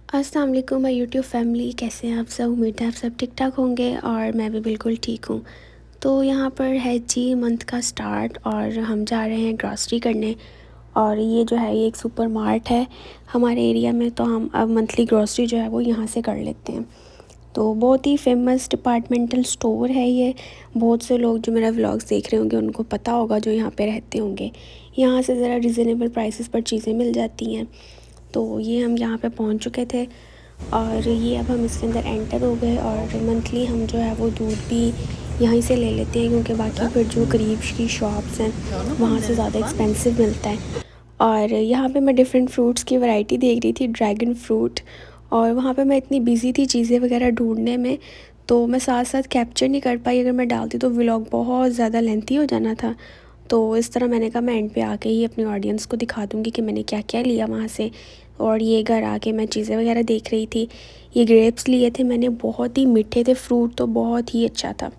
अस्सलाम वालेकुम my YouTube family, कैसे हैं आप सब। उम्मीद है आप सब ठीक ठाक होंगे और मैं भी बिल्कुल ठीक हूँ। तो यहाँ पर है जी मंथ का स्टार्ट और हम जा रहे हैं ग्रॉसरी करने। और ये जो है ये एक सुपर मार्ट है हमारे एरिया में, तो हम अब मंथली ग्रॉसरी जो है वो यहाँ से कर लेते हैं। तो बहुत ही फेमस डिपार्टमेंटल स्टोर है ये। बहुत से लोग जो मेरा व्लॉग्स देख रहे होंगे उनको पता होगा, जो यहाँ पे रहते होंगे। यहाँ से ज़रा रिजनेबल प्राइसेस पर चीज़ें मिल जाती हैं। तो ये हम यहाँ पे पहुँच चुके थे और ये अब हम इसके अंदर एंटर हो गए। और मंथली हम जो है वो दूध भी यहीं से ले लेते हैं, क्योंकि बाकी फिर जो करीब की शॉप्स हैं वहाँ से ज़्यादा एक्सपेंसिव मिलता है। और यहाँ पे मैं डिफरेंट फ्रूट्स की वैरायटी देख रही थी, ड्रैगन फ्रूट। और वहाँ पे मैं इतनी बिज़ी थी चीज़ें वगैरह ढूंढने में, तो मैं साथ साथ कैप्चर नहीं कर पाई। अगर मैं डालती तो व्लॉग बहुत ज़्यादा लेंथी हो जाना था। तो इस तरह मैंने कहा मैं एंड पे आके ही अपनी ऑडियंस को दिखा दूँगी कि मैंने क्या क्या लिया वहाँ से। और ये घर आके मैं चीज़ें वगैरह देख रही थी। ये ग्रेप्स लिए थे मैंने, बहुत ही मीठे थे फ्रूट, तो बहुत ही अच्छा था।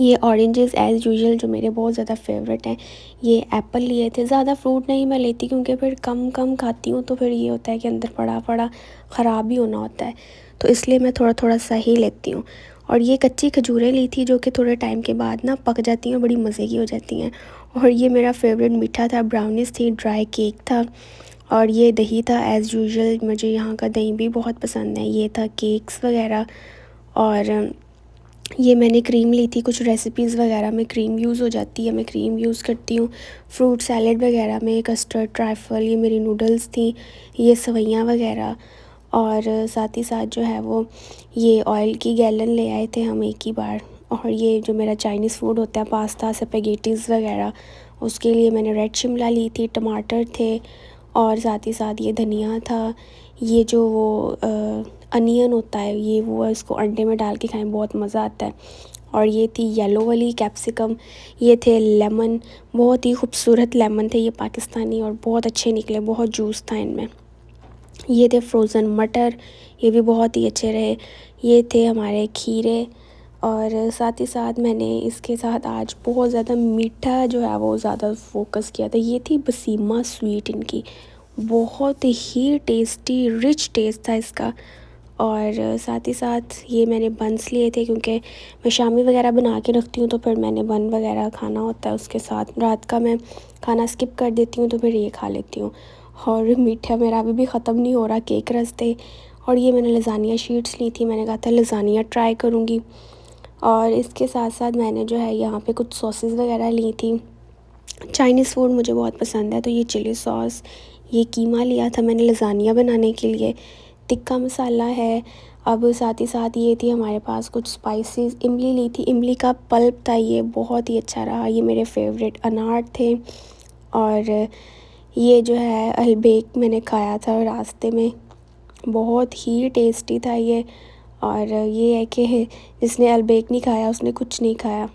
ये ऑरेंजेस एज़ यूजुअल जो मेरे बहुत ज़्यादा फेवरेट हैं। ये एप्पल लिए थे। ज़्यादा फ्रूट नहीं मैं लेती, क्योंकि फिर कम कम खाती हूँ तो फिर ये होता है कि अंदर पड़ा पड़ा ख़राब भी होना होता है, तो इसलिए मैं थोड़ा थोड़ा सा ही लेती हूँ। और ये कच्ची खजूरें ली थी, जो कि थोड़े टाइम के बाद ना पक जाती हैं, बड़ी मज़े की हो जाती हैं। और ये मेरा फेवरेट मीठा था, ब्राउनीज थी, ड्राई केक था। और ये दही था एज़ यूजुअल, मुझे यहाँ का दही भी बहुत पसंद है। ये था केक्स वगैरह। और ये मैंने क्रीम ली थी, कुछ रेसिपीज़ वगैरह में क्रीम यूज़ हो जाती है, मैं क्रीम यूज़ करती हूँ। फ्रूट सैलेड वगैरह में कस्टर्ड, ट्राइफल, ये मेरी नूडल्स थी, ये सेवइयाँ वगैरह। और साथ ही साथ जो है वो ये ऑयल की गैलन ले आए थे हम एक ही बार। और ये जो मेरा चाइनीज़ फूड होता है, पास्ता, स्पैगेटीज़ वगैरह, उसके लिए मैंने रेड शिमला ली थी, टमाटर थे, और साथ ही साथ ये धनिया था। ये जो वो अनियन होता है, ये वो इसको अंडे में डाल के खाएं, बहुत मज़ा आता है। और ये थी येलो वाली कैप्सिकम। ये थे लेमन, बहुत ही खूबसूरत लेमन थे ये पाकिस्तानी, और बहुत अच्छे निकले, बहुत जूस था इनमें। ये थे फ्रोज़न मटर, ये भी बहुत ही अच्छे रहे। ये थे हमारे खीरे। और साथ ही साथ मैंने इसके साथ आज बहुत ज़्यादा मीठा जो है वो ज़्यादा फोकस किया था। ये थी बसीमा स्वीट इनकी, बहुत ही टेस्टी रिच टेस्ट था इसका। और साथ ही साथ ये मैंने बन्स लिए थे, क्योंकि मैं शामी वगैरह बना के रखती हूँ, तो फिर मैंने बन वगैरह खाना होता है उसके साथ। रात का मैं खाना स्किप कर देती हूँ, तो फिर ये खा लेती हूँ। और मीठा मेरा अभी भी ख़त्म नहीं हो रहा, केक रस थे। और ये मैंने लज़ानिया शीट्स ली थी, मैंने कहा था लज़ानिया ट्राई करूँगी। और इसके साथ साथ मैंने जो है यहाँ पे कुछ सॉसेस वगैरह ली थी। चाइनीज़ फूड मुझे बहुत पसंद है, तो ये चिली सॉस, ये कीमा लिया था मैंने लज़ानिया बनाने के लिए, टिक्का मसाला है। अब साथ ही साथ ये थी हमारे पास कुछ स्पाइसेस। इमली ली थी, इमली का पल्प था, ये बहुत ही अच्छा रहा, ये मेरे फेवरेट। अनार थे। और ये जो है अलबेक मैंने खाया था रास्ते में, बहुत ही टेस्टी था ये। और ये है कि जिसने अलबेक नहीं खाया उसने कुछ नहीं खाया।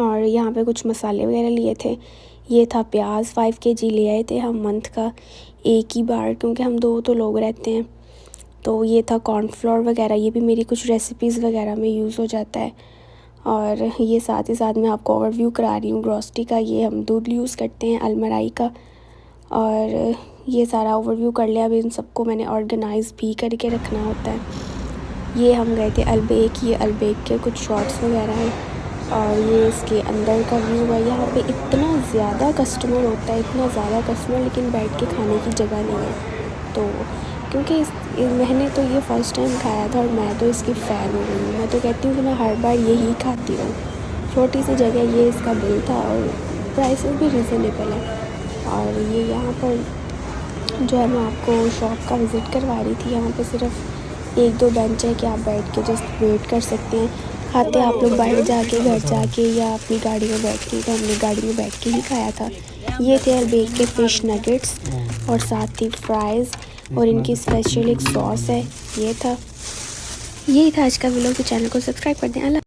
और यहाँ पे कुछ मसाले वगैरह लिए थे। ये था प्याज, 5 kg ले आए थे हम मंथ का एक ही बार, क्योंकि हम 2 तो लोग रहते हैं। तो ये था कॉर्नफ्लोर वगैरह, ये भी मेरी कुछ रेसिपीज़ वगैरह में यूज़ हो जाता है। और ये साथ ही साथ मैं आपको ओवरव्यू करा रही हूँ ग्रॉसरी का। ये हम दूध यूज़ करते हैं अलमराई का। और ये सारा ओवरव्यू कर लिया। अब इन सबको मैंने ऑर्गेनाइज़ भी करके रखना होता है। ये हम गए थे अलबेक, ये अलबेक के कुछ शॉर्ट्स वगैरह हैं। और ये इसके अंदर का व्यू है। यहाँ पे इतना ज़्यादा कस्टमर होता है, इतना ज़्यादा कस्टमर, लेकिन बैठ के खाने की जगह नहीं है। तो क्योंकि मैंने तो ये फ़र्स्ट टाइम खाया था और मैं तो इसकी फ़ैन हो गई हूँ। मैं तो कहती हूँ कि मैं हर बार यही खाती रहूँ। छोटी सी जगह, ये इसका बिल था और प्राइसेस भी रीज़नेबल है। और ये यहाँ पर जो है मैं आपको शॉप का विज़िट करवा रही थी। यहाँ पे सिर्फ 1-2 बेंच है कि आप बैठ के जस्ट वेट कर सकते हैं। खाते आप लोग बाहर जाके, घर जाके, या अपनी गाड़ी में बैठ के, तो हमने गाड़ी में बैठ के ही खाया था। ये थे अलबेक के फ़िश नगेट्स और साथ ही फ्राइज़, और इनकी स्पेशल एक सॉस है। ये था, यही था आज का व्लॉग। तो चैनल को सब्सक्राइब कर दें। अल्लाह।